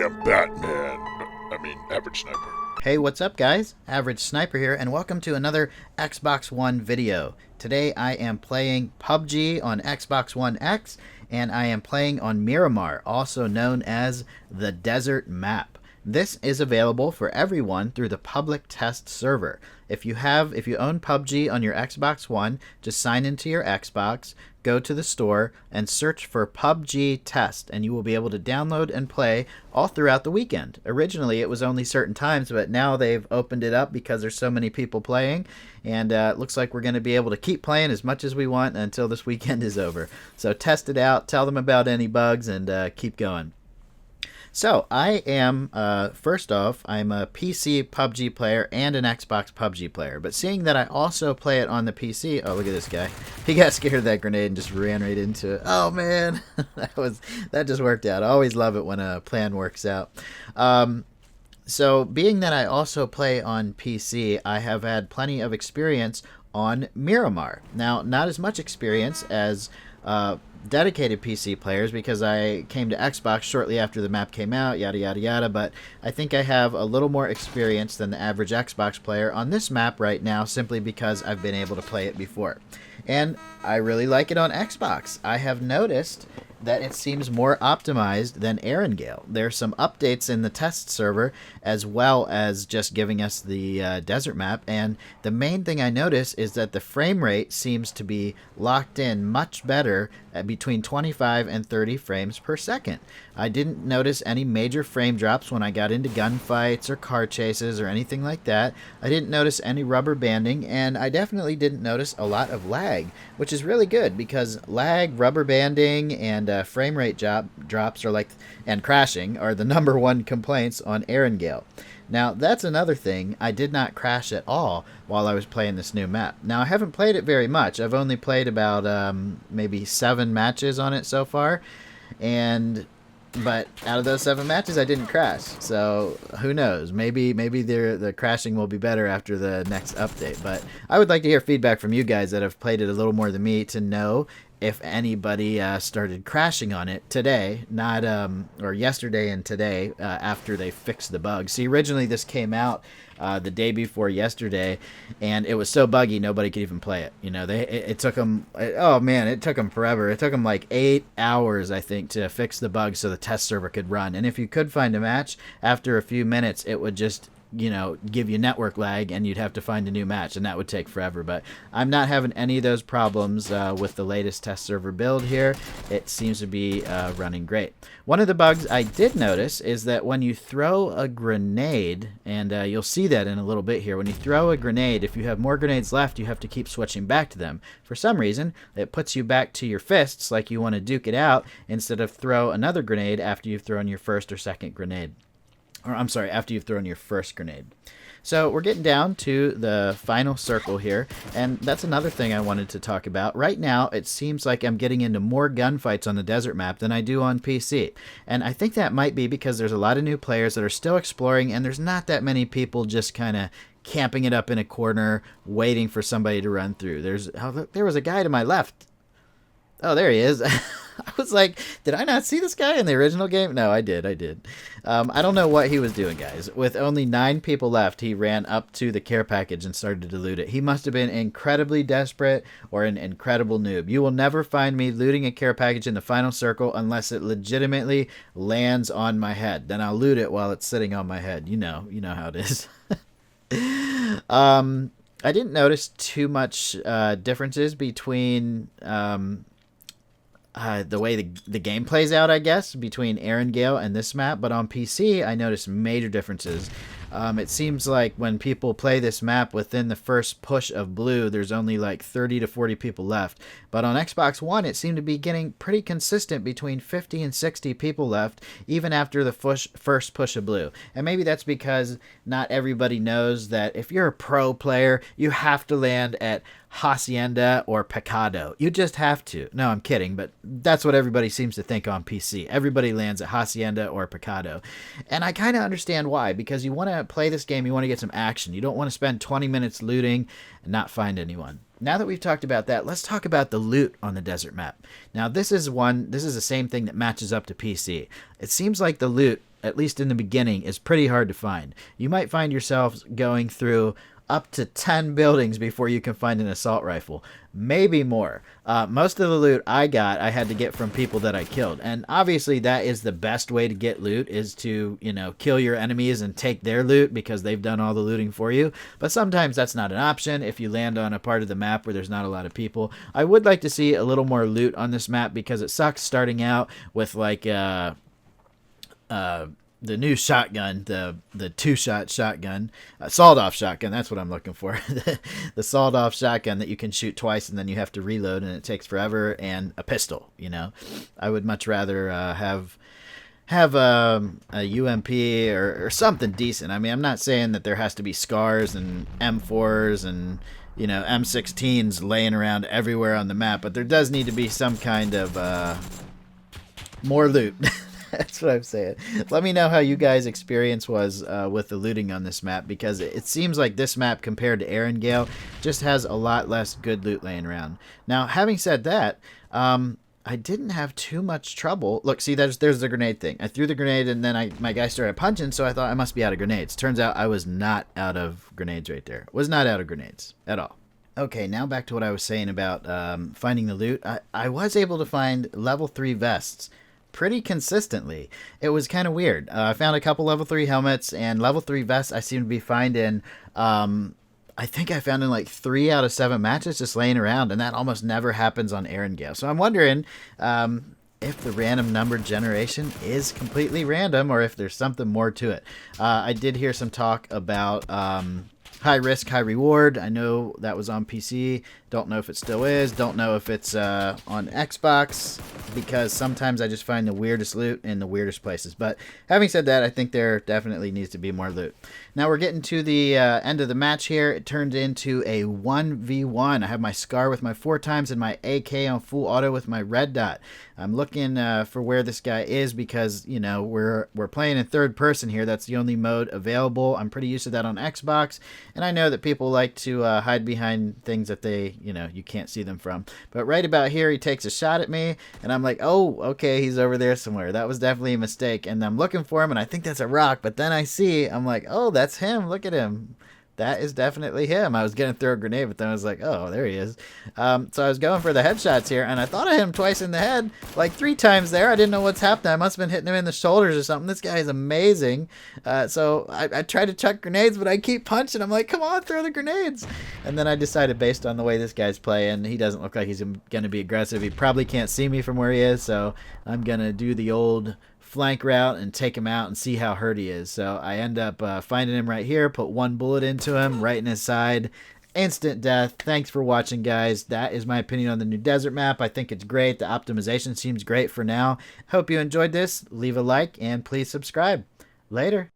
am Batman. Average Sniper. Hey, what's up guys? Average Sniper here, and welcome to another Xbox One video. Today I am playing PUBG on Xbox One X, and I am playing on Miramar, also known as the Desert Map. This is available for everyone through the public test server. If you own PUBG on your Xbox One, just sign into your Xbox, go to the store, and search for PUBG Test, and you will be able to download and play all throughout the weekend. Originally, it was only certain times, but now they've opened it up because there's so many people playing, and it looks like we're going to be able to keep playing as much as we want until this weekend is over. So test it out, tell them about any bugs, and keep going. So, I am, first off, I'm a PC PUBG player and an Xbox PUBG player. But seeing that I also play it on the PC... Oh, look at this guy. He got scared of that grenade and just ran right into it. Oh, man. That just worked out. I always love it when a plan works out. So, being that I also play on PC, I have had plenty of experience on Miramar. Now, not as much experience as... dedicated PC players, because I came to Xbox shortly after the map came out, yada yada yada, but I think I have a little more experience than the average Xbox player on this map right now, simply because I've been able to play it before. And I really like it on Xbox. I have noticed that it seems more optimized than Erangel. There's some updates in the test server, as well as just giving us the desert map, and the main thing I notice is that the frame rate seems to be locked in much better at between 25 and 30 frames per second. I didn't notice any major frame drops when I got into gunfights or car chases or anything like that. I didn't notice any rubber banding, and I definitely didn't notice a lot of lag, which is really good, because lag, rubber banding, and frame rate drops and crashing are the #1 complaints on Erangel. Now, that's another thing. I did not crash at all while I was playing this new map. Now, I haven't played it very much. I've only played about maybe 7 matches on it so far, but out of those 7 matches, I didn't crash. So who knows? Maybe the crashing will be better after the next update. But I would like to hear feedback from you guys that have played it a little more than me, to know if anybody started crashing on it today, or yesterday and today, after they fixed the bug. See, originally this came out the day before yesterday, and it was so buggy nobody could even play it. You know, it took them. Oh man, it took them forever. It took them like 8 hours, I think, to fix the bug so the test server could run. And if you could find a match, after a few minutes, it would just, give you network lag, and you'd have to find a new match, and that would take forever. But I'm not having any of those problems with the latest test server build here. It seems to be running great. One of the bugs I did notice is that when you throw a grenade, and you'll see that in a little bit here, when you throw a grenade, if you have more grenades left, you have to keep switching back to them. For some reason, it puts you back to your fists, like you want to duke it out, instead of throw another grenade after you've thrown your first or second grenade. Or, I'm sorry, after you've thrown your first grenade. So we're getting down to the final circle here, and that's another thing I wanted to talk about. Right now, it seems like I'm getting into more gunfights on the desert map than I do on PC. And I think that might be because there's a lot of new players that are still exploring, and there's not that many people just kind of camping it up in a corner, waiting for somebody to run through. There was a guy to my left. Oh, there he is. I was like, did I not see this guy in the original game? No, I did. I don't know what he was doing, guys. With only 9 people left, he ran up to the care package and started to loot it. He must have been incredibly desperate or an incredible noob. You will never find me looting a care package in the final circle unless it legitimately lands on my head. Then I'll loot it while it's sitting on my head. You know how it is. I didn't notice too much differences between... the way the game plays out, I guess, between Erangel and this map, but on PC, I noticed major differences. It seems like when people play this map within the first push of blue, there's only like 30 to 40 people left. But on Xbox One, it seemed to be getting pretty consistent between 50 and 60 people left, even after the first push of blue. And maybe that's because not everybody knows that if you're a pro player, you have to land at Hacienda or Pecado. You just have to. No, I'm kidding, but that's what everybody seems to think on PC. Everybody lands at Hacienda or Pecado. And I kind of understand why, because you want to play this game, you want to get some action. You don't want to spend 20 minutes looting and not find anyone. Now that we've talked about that, let's talk about the loot on the desert map. Now, this is the same thing that matches up to PC. It seems like the loot at least in the beginning, is pretty hard to find. You might find yourself going through up to 10 buildings before you can find an assault rifle, maybe more. Most of the loot I got, I had to get from people that I killed, and obviously that is the best way to get loot, is to, you know, kill your enemies and take their loot because they've done all the looting for you. But sometimes that's not an option if you land on a part of the map where there's not a lot of people. I would like to see a little more loot on this map because it sucks starting out with like the new shotgun, the two-shot shotgun, sawed-off shotgun, that's what I'm looking for. The sawed-off shotgun that you can shoot twice and then you have to reload and it takes forever, and a pistol, you know. I would much rather have a UMP or something decent. I mean, I'm not saying that there has to be SCARs and M4s and, you know, M16s laying around everywhere on the map, but there does need to be some kind of more loot. That's what I'm saying. Let me know how you guys' experience was with the looting on this map, because it seems like this map compared to Erangel just has a lot less good loot laying around. Now, having said that, I didn't have too much trouble. Look, see, there's the grenade thing. I threw the grenade and then my guy started punching, so I thought I must be out of grenades. Turns out I was not out of grenades right there. Was not out of grenades at all. Okay, now back to what I was saying about finding the loot. I was able to find level 3 vests pretty consistently. It was kind of weird. I found a couple level 3 helmets, and level 3 vests I seem to be finding, I think I found in like 3 out of 7 matches just laying around, and that almost never happens on Erangel. So I'm wondering if the random number generation is completely random, or if there's something more to it. I did hear some talk about high risk, high reward. I know that was on PC. Don't know if it still is. Don't know if it's on Xbox, because sometimes I just find the weirdest loot in the weirdest places. But having said that, I think there definitely needs to be more loot. Now we're getting to the end of the match here. It turned into a 1v1. I have my SCAR with my 4x and my AK on full auto with my red dot. I'm looking for where this guy is, because, you know, we're playing in third person here. That's the only mode available. I'm pretty used to that on Xbox, and I know that people like to hide behind things that they, you know, you can't see them from. But right about here, he takes a shot at me, and I'm like, oh, okay, he's over there somewhere. That was definitely a mistake, and I'm looking for him, and I think that's a rock, but then I'm like, oh, that's him. Look at him. That is definitely him. I was going to throw a grenade, but then I was like, oh, there he is. So I was going for the headshots here, and I thought of him twice in the head, like 3 times there. I didn't know what's happening. I must have been hitting him in the shoulders or something. This guy is amazing. So I tried to chuck grenades, but I keep punching. I'm like, come on, throw the grenades. And then I decided, based on the way this guy's playing, he doesn't look like he's going to be aggressive. He probably can't see me from where he is, so I'm going to do the old flank route and take him out and see how hurt he is. So I end up finding him right here, put 1 bullet into him, right in his side. Instant death. Thanks for watching, guys. That is my opinion on the new desert map. I think it's great. The optimization seems great for now. Hope you enjoyed this. Leave a like and please subscribe. Later.